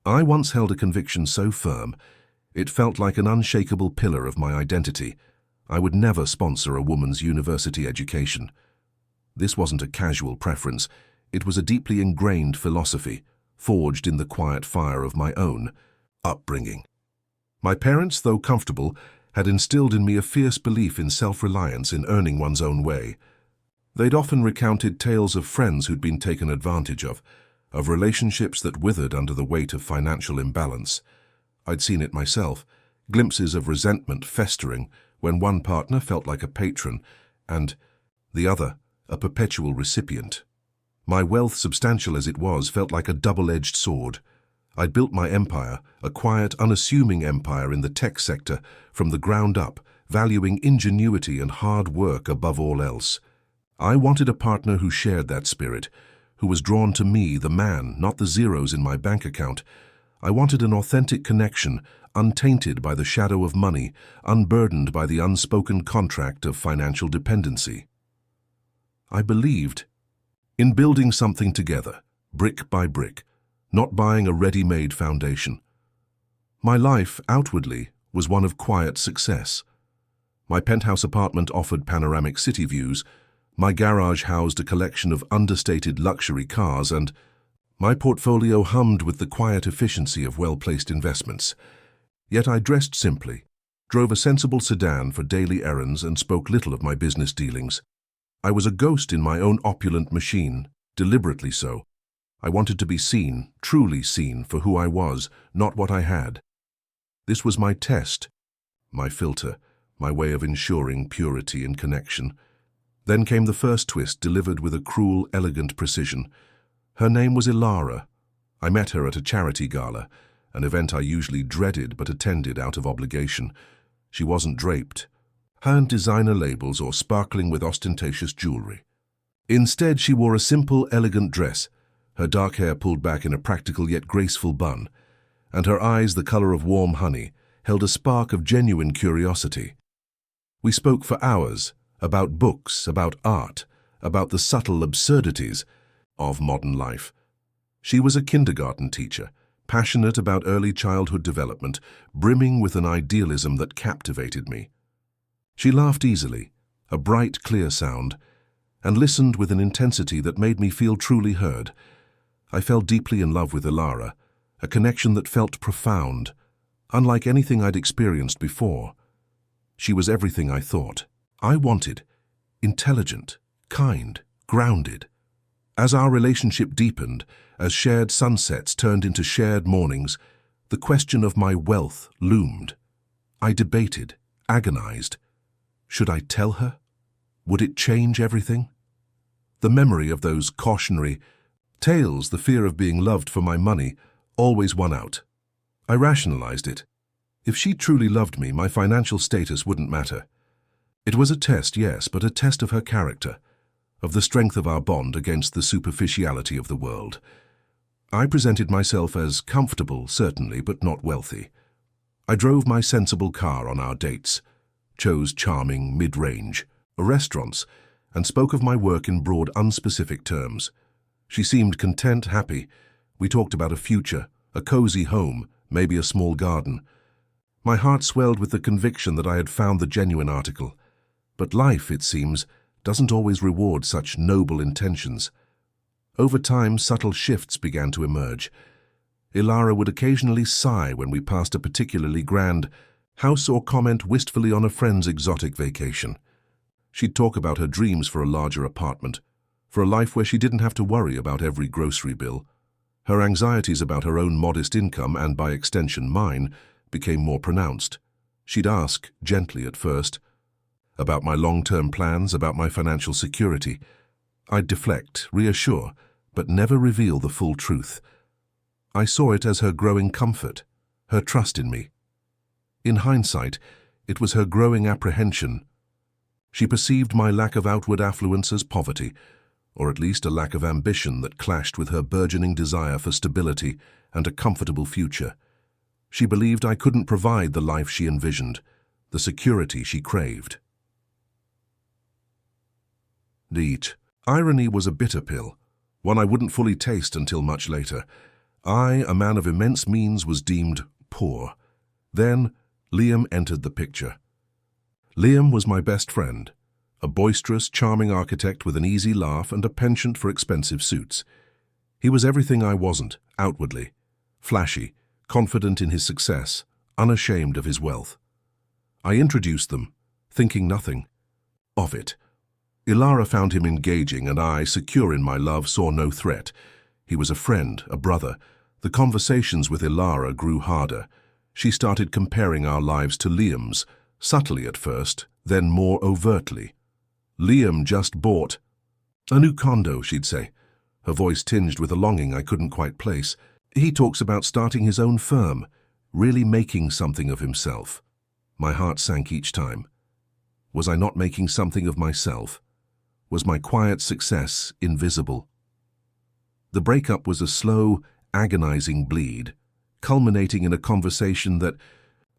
I once held a conviction so firm, it felt like an unshakable pillar of my identity. I would never sponsor a woman's university education. This wasn't a casual preference. It was a deeply ingrained philosophy, forged in the quiet fire of my own upbringing. My parents, though comfortable, had instilled in me a fierce belief in self-reliance in earning one's own way. They'd often recounted tales of friends who'd been taken advantage of relationships that withered under the weight of financial imbalance. I'd seen it myself, glimpses of resentment festering when one partner felt like a patron and the other a perpetual recipient. My wealth, substantial as it was, felt like a double-edged sword. I'd built my empire, a quiet, unassuming empire in the tech sector, from the ground up, valuing ingenuity and hard work above all else. I wanted a partner who shared that spirit, who was drawn to me, the man, not the zeros in my bank account. I wanted an authentic connection, untainted by the shadow of money, unburdened by the unspoken contract of financial dependency. I believed in building something together, brick by brick, not buying a ready-made foundation. My life, outwardly, was one of quiet success. My penthouse apartment offered panoramic city views, my garage housed a collection of understated luxury cars, and my portfolio hummed with the quiet efficiency of well-placed investments. Yet I dressed simply, drove a sensible sedan for daily errands, and spoke little of my business dealings. I was a ghost in my own opulent machine, deliberately so. I wanted to be seen, truly seen, for who I was, not what I had. This was my test, my filter, my way of ensuring purity and connection. Then came the first twist, delivered with a cruel, elegant precision. Her name was Ilara. I met her at a charity gala, an event I usually dreaded but attended out of obligation. She wasn't draped, hadn't designer labels or sparkling with ostentatious jewelry. Instead, she wore a simple, elegant dress, her dark hair pulled back in a practical yet graceful bun, and her eyes, the color of warm honey, held a spark of genuine curiosity. We spoke for hours, about books, about art, about the subtle absurdities of modern life. She was a kindergarten teacher, passionate about early childhood development, brimming with an idealism that captivated me. She laughed easily, a bright, clear sound, and listened with an intensity that made me feel truly heard. I fell deeply in love with Ilara, a connection that felt profound, unlike anything I'd experienced before. She was everything I thought I wanted: intelligent, kind, grounded. As our relationship deepened, as shared sunsets turned into shared mornings, the question of my wealth loomed. I debated, agonized. Should I tell her? Would it change everything? The memory of those cautionary tales, the fear of being loved for my money, always won out. I rationalized it. If she truly loved me, my financial status wouldn't matter. It was a test, yes, but a test of her character, of the strength of our bond against the superficiality of the world. I presented myself as comfortable, certainly, but not wealthy. I drove my sensible car on our dates, chose charming, mid-range restaurants, and spoke of my work in broad, unspecific terms. She seemed content, happy. We talked about a future, a cozy home, maybe a small garden. My heart swelled with the conviction that I had found the genuine article. But life, it seems, doesn't always reward such noble intentions. Over time, subtle shifts began to emerge. Ilara would occasionally sigh when we passed a particularly grand house or comment wistfully on a friend's exotic vacation. She'd talk about her dreams for a larger apartment, for a life where she didn't have to worry about every grocery bill. Her anxieties about her own modest income, and by extension mine, became more pronounced. She'd ask, gently at first, about my long-term plans, about my financial security. I'd deflect, reassure, but never reveal the full truth. I saw it as her growing comfort, her trust in me. In hindsight, it was her growing apprehension. She perceived my lack of outward affluence as poverty, or at least a lack of ambition that clashed with her burgeoning desire for stability and a comfortable future. She believed I couldn't provide the life she envisioned, the security she craved. The irony was a bitter pill, one I wouldn't fully taste until much later. I, a man of immense means, was deemed poor. Then Liam entered the picture. Liam was my best friend, a boisterous, charming architect with an easy laugh and a penchant for expensive suits. He was everything I wasn't, outwardly. Flashy, confident in his success, unashamed of his wealth. I introduced them, thinking nothing of it. Ilara found him engaging, and I, secure in my love, saw no threat. He was a friend, a brother. The conversations with Ilara grew harder. She started comparing our lives to Liam's, subtly at first, then more overtly. Liam just bought a new condo, she'd say, her voice tinged with a longing I couldn't quite place. He talks about starting his own firm, really making something of himself. My heart sank each time. Was I not making something of myself? Was my quiet success invisible? The breakup was a slow, agonizing bleed, culminating in a conversation that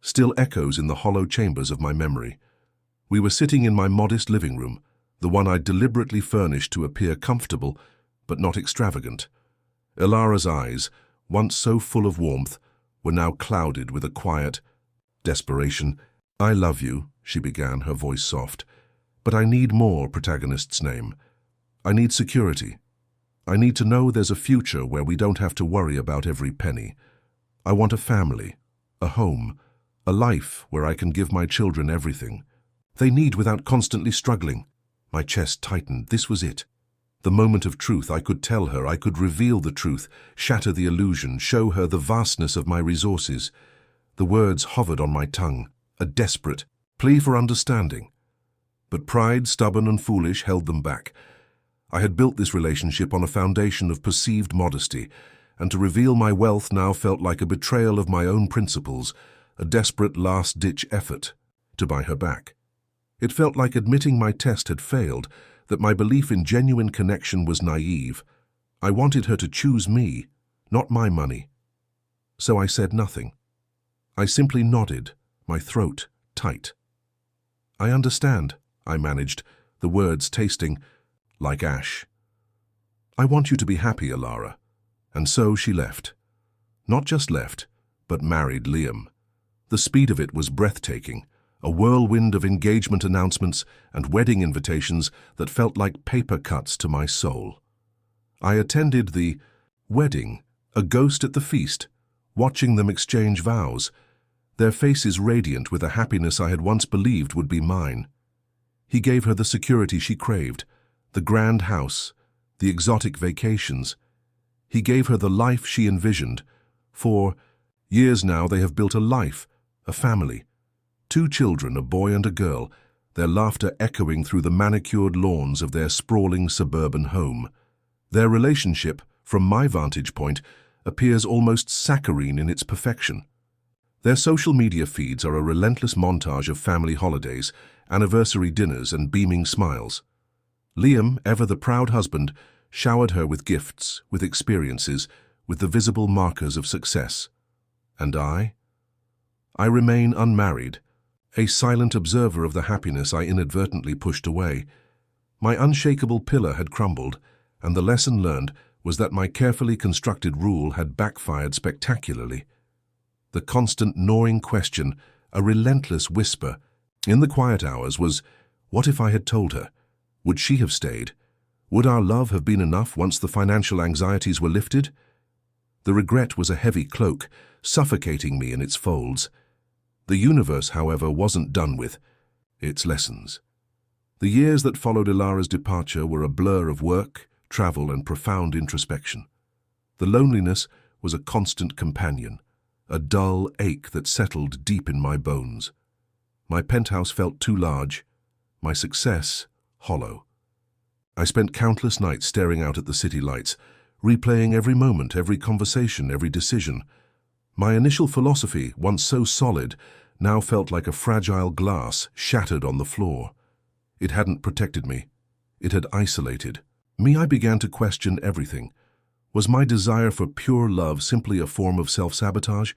still echoes in the hollow chambers of my memory. We were sitting in my modest living room, the one I'd deliberately furnished to appear comfortable but not extravagant. Ilara's eyes, once so full of warmth, were now clouded with a quiet desperation. "I love you," she began, her voice soft, "but I need more," protagonist's name. "I need security. I need to know there's a future where we don't have to worry about every penny. I want a family, a home, a life where I can give my children everything they need without constantly struggling." My chest tightened. This was it. The moment of truth. I could tell her, I could reveal the truth, shatter the illusion, show her the vastness of my resources. The words hovered on my tongue, a desperate plea for understanding. But pride, stubborn and foolish, held them back. I had built this relationship on a foundation of perceived modesty, and to reveal my wealth now felt like a betrayal of my own principles, a desperate last-ditch effort to buy her back. It felt like admitting my test had failed, that my belief in genuine connection was naive. I wanted her to choose me, not my money. So I said nothing. I simply nodded, my throat tight. "I understand," I managed, the words tasting like ash. "I want you to be happy, Ilara." And so she left. Not just left, but married Liam. The speed of it was breathtaking, a whirlwind of engagement announcements and wedding invitations that felt like paper cuts to my soul. I attended the wedding, a ghost at the feast, watching them exchange vows, their faces radiant with a happiness I had once believed would be mine. He gave her the security she craved, the grand house, the exotic vacations. He gave her the life she envisioned. For years now they have built a life, a family. 2 children, a boy and a girl, their laughter echoing through the manicured lawns of their sprawling suburban home. Their relationship, from my vantage point, appears almost saccharine in its perfection. Their social media feeds are a relentless montage of family holidays, anniversary dinners and beaming smiles. Liam, ever the proud husband, showered her with gifts, with experiences, with the visible markers of success. And I remain unmarried, a silent observer of the happiness I inadvertently pushed away. My unshakable pillar had crumbled, and the lesson learned was that my carefully constructed rule had backfired spectacularly. The constant gnawing question, a relentless whisper, in the quiet hours was, what if I had told her? Would she have stayed? Would our love have been enough once the financial anxieties were lifted? The regret was a heavy cloak, suffocating me in its folds. The universe, however, wasn't done with its lessons. The years that followed Ilara's departure were a blur of work, travel, and profound introspection. The loneliness was a constant companion, a dull ache that settled deep in my bones. My penthouse felt too large, my success hollow. I spent countless nights staring out at the city lights, replaying every moment, every conversation, every decision. My initial philosophy, once so solid, now felt like a fragile glass shattered on the floor. It hadn't protected me. It had isolated me. I began to question everything. Was my desire for pure love simply a form of self-sabotage?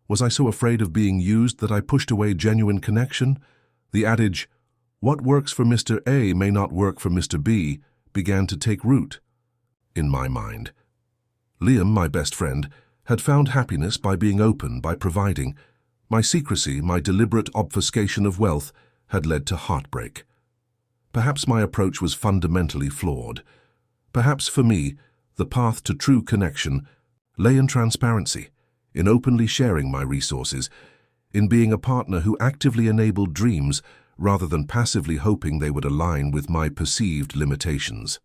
Was I so afraid of being used that I pushed away genuine connection? The adage, "What works for Mr. A may not work for Mr. B," began to take root in my mind. Liam, my best friend, had found happiness by being open, by providing. My secrecy, my deliberate obfuscation of wealth, had led to heartbreak. Perhaps my approach was fundamentally flawed. Perhaps for me, the path to true connection lay in transparency, in openly sharing my resources, in being a partner who actively enabled dreams rather than passively hoping they would align with my perceived limitations.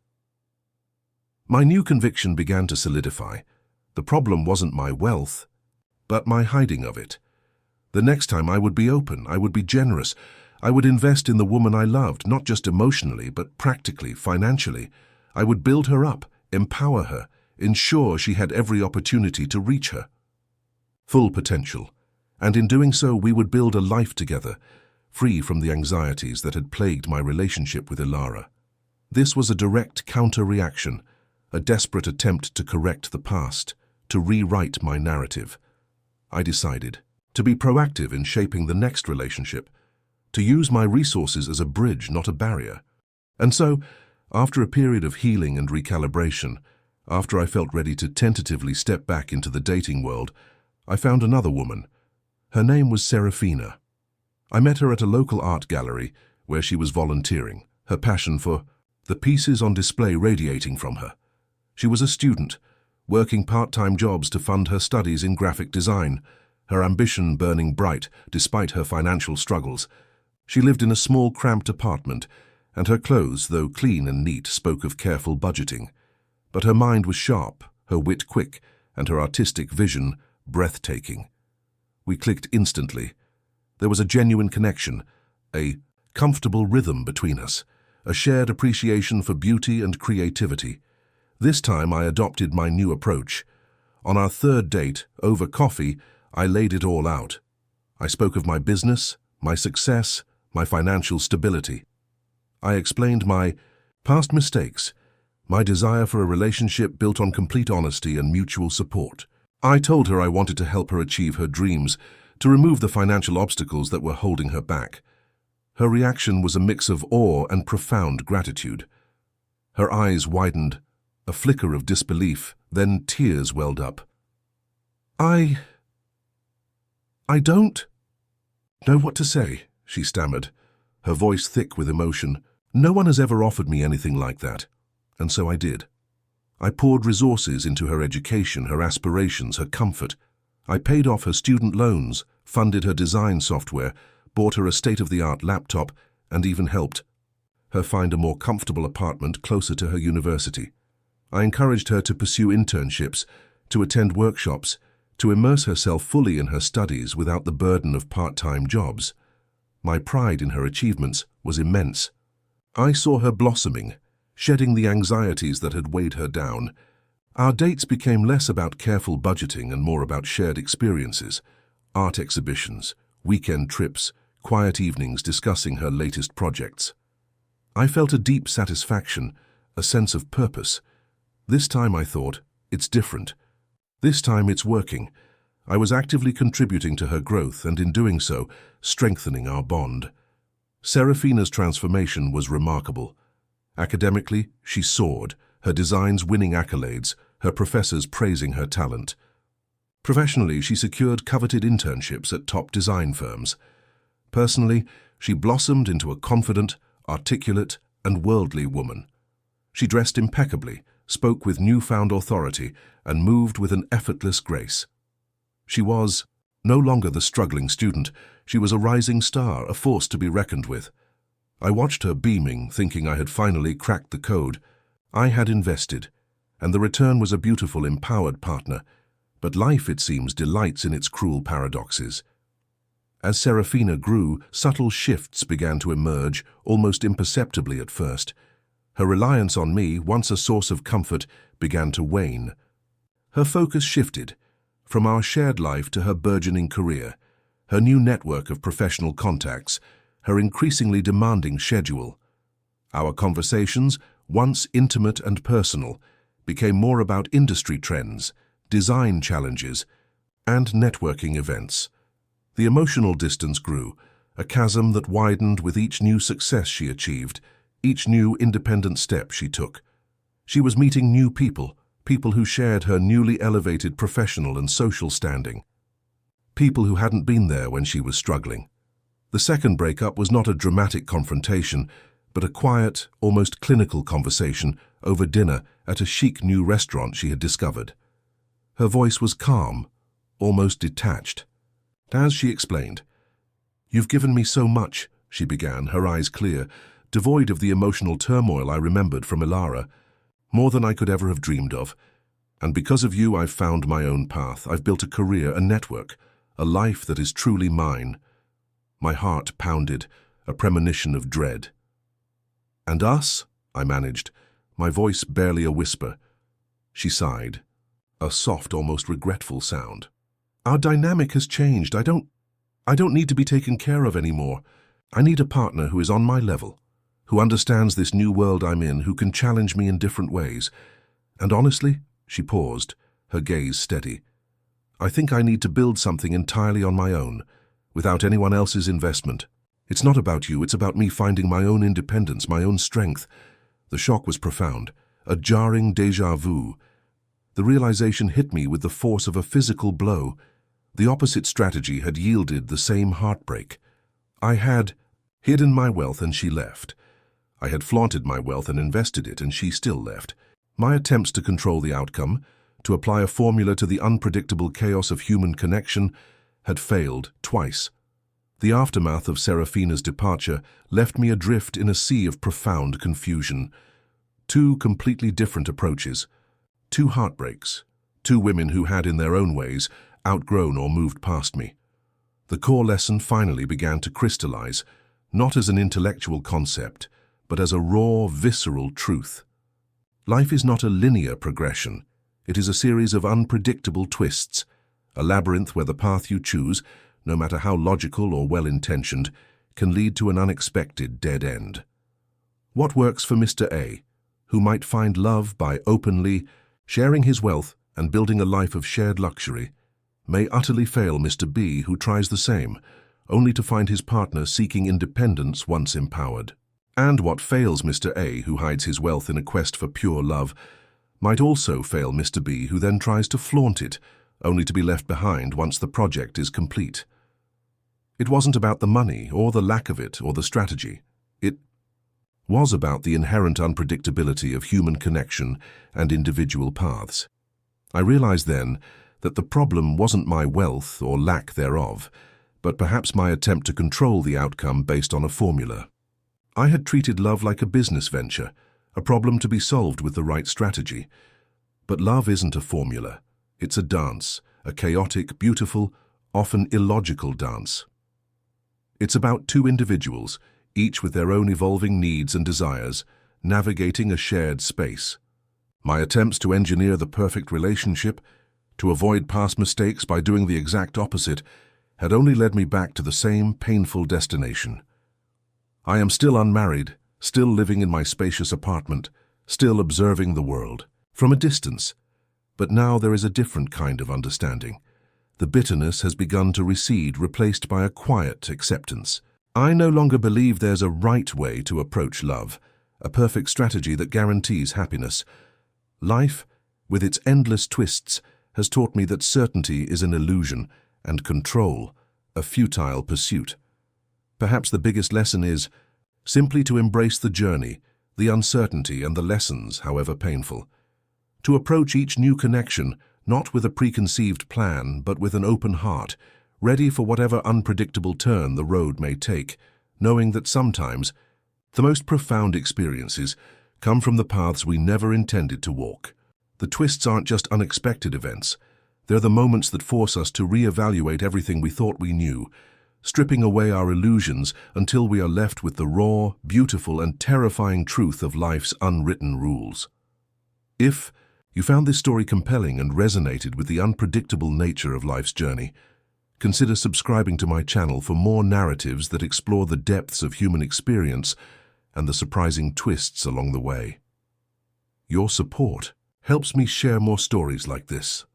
My new conviction began to solidify. The problem wasn't my wealth, but my hiding of it. The next time I would be open, I would be generous, I would invest in the woman I loved, not just emotionally, but practically, financially. I would build her up, empower her, ensure she had every opportunity to reach her full potential. And in doing so, we would build a life together, free from the anxieties that had plagued my relationship with Ilara. This was a direct counter-reaction, a desperate attempt to correct the past, to rewrite my narrative. I decided to be proactive in shaping the next relationship, to use my resources as a bridge, not a barrier. And so, after a period of healing and recalibration, after I felt ready to tentatively step back into the dating world, I found another woman. Her name was Serafina. I met her at a local art gallery where she was volunteering, her passion for the pieces on display radiating from her. She was a student, working part-time jobs to fund her studies in graphic design, her ambition burning bright despite her financial struggles. She lived in a small, cramped apartment, and her clothes, though clean and neat, spoke of careful budgeting. But her mind was sharp, her wit quick, and her artistic vision breathtaking. We clicked instantly. There was a genuine connection, a comfortable rhythm between us, a shared appreciation for beauty and creativity. This time I adopted my new approach. On our third date, over coffee, I laid it all out. I spoke of my business, my success, my financial stability. I explained my past mistakes, my desire for a relationship built on complete honesty and mutual support. I told her I wanted to help her achieve her dreams, to remove the financial obstacles that were holding her back. Her reaction was a mix of awe and profound gratitude. Her eyes widened, a flicker of disbelief, then tears welled up. I don't know what to say, she stammered, her voice thick with emotion. No one has ever offered me anything like that, and so I did. I poured resources into her education, her aspirations, her comfort. I paid off her student loans, funded her design software, bought her a state-of-the-art laptop, and even helped her find a more comfortable apartment closer to her university. I encouraged her to pursue internships, to attend workshops, to immerse herself fully in her studies without the burden of part-time jobs. My pride in her achievements was immense. I saw her blossoming, shedding the anxieties that had weighed her down. Our dates became less about careful budgeting and more about shared experiences, art exhibitions, weekend trips, quiet evenings discussing her latest projects. I felt a deep satisfaction, a sense of purpose. This time I thought, it's different. This time it's working. I was actively contributing to her growth and in doing so, strengthening our bond. Serafina's transformation was remarkable. Academically, she soared, her designs winning accolades, her professors praising her talent. Professionally, she secured coveted internships at top design firms. Personally, she blossomed into a confident, articulate, and worldly woman. She dressed impeccably, spoke with newfound authority, and moved with an effortless grace. She was no longer the struggling student. She was a rising star, a force to be reckoned with. I watched her beaming, thinking I had finally cracked the code. I had invested, and the return was a beautiful, empowered partner. But life, it seems, delights in its cruel paradoxes. As Serafina grew, subtle shifts began to emerge, almost imperceptibly at first. Her reliance on me, once a source of comfort, began to wane. Her focus shifted, from our shared life to her burgeoning career, her new network of professional contacts, her increasingly demanding schedule. Our conversations, once intimate and personal, became more about industry trends, design challenges, and networking events. The emotional distance grew, a chasm that widened with each new success she achieved, each new independent step she took. She was meeting new people, people who shared her newly elevated professional and social standing, people who hadn't been there when she was struggling. The second breakup was not a dramatic confrontation, but a quiet, almost clinical conversation over dinner at a chic new restaurant she had discovered. Her voice was calm, almost detached. As she explained, "You've given me so much," she began, her eyes clear, devoid of the emotional turmoil I remembered from Ilara, "more than I could ever have dreamed of. And because of you, I've found my own path. I've built a career, a network, a life that is truly mine." My heart pounded, a premonition of dread. "And us?" I managed, my voice barely a whisper. She sighed, a soft, almost regretful sound. "Our dynamic has changed. I don't need to be taken care of anymore. I need a partner who is on my level, who understands this new world I'm in, who can challenge me in different ways. And honestly," she paused, her gaze steady, "I think I need to build something entirely on my own, without anyone else's investment. It's not about you, it's about me finding my own independence, my own strength." The shock was profound, a jarring déjà vu. The realization hit me with the force of a physical blow. The opposite strategy had yielded the same heartbreak. I had hidden my wealth and she left. I had flaunted my wealth and invested it and she still left. My attempts to control the outcome, to apply a formula to the unpredictable chaos of human connection, had failed twice. The aftermath of Serafina's departure left me adrift in a sea of profound confusion. Two completely different approaches, two heartbreaks, two women who had in their own ways outgrown or moved past me. The core lesson finally began to crystallize, not as an intellectual concept, but as a raw, visceral truth. Life is not a linear progression. It is a series of unpredictable twists, a labyrinth where the path you choose, no matter how logical or well-intentioned, can lead to an unexpected dead end. What works for Mr. A, who might find love by openly sharing his wealth and building a life of shared luxury, may utterly fail Mr. B, who tries the same, only to find his partner seeking independence once empowered. And what fails Mr. A, who hides his wealth in a quest for pure love, might also fail Mr. B, who then tries to flaunt it, only to be left behind once the project is complete. It wasn't about the money, or the lack of it, or the strategy. It was about the inherent unpredictability of human connection and individual paths. I realized then that the problem wasn't my wealth or lack thereof, but perhaps my attempt to control the outcome based on a formula. I had treated love like a business venture, a problem to be solved with the right strategy. But love isn't a formula. It's a dance, a chaotic, beautiful, often illogical dance. It's about two individuals, each with their own evolving needs and desires, navigating a shared space. My attempts to engineer the perfect relationship, to avoid past mistakes by doing the exact opposite, had only led me back to the same painful destination. I am still unmarried, still living in my spacious apartment, still observing the world, from a distance. But now there is a different kind of understanding. The bitterness has begun to recede, replaced by a quiet acceptance. I no longer believe there's a right way to approach love, a perfect strategy that guarantees happiness. Life, with its endless twists, has taught me that certainty is an illusion and control a futile pursuit. Perhaps the biggest lesson is simply to embrace the journey, the uncertainty and the lessons, however painful. To approach each new connection not with a preconceived plan, but with an open heart, ready for whatever unpredictable turn the road may take, knowing that sometimes the most profound experiences come from the paths we never intended to walk. The twists aren't just unexpected events. They're the moments that force us to reevaluate everything we thought we knew, stripping away our illusions until we are left with the raw, beautiful, and terrifying truth of life's unwritten rules. If you found this story compelling and resonated with the unpredictable nature of life's journey, consider subscribing to my channel for more narratives that explore the depths of human experience and the surprising twists along the way. Your support helps me share more stories like this.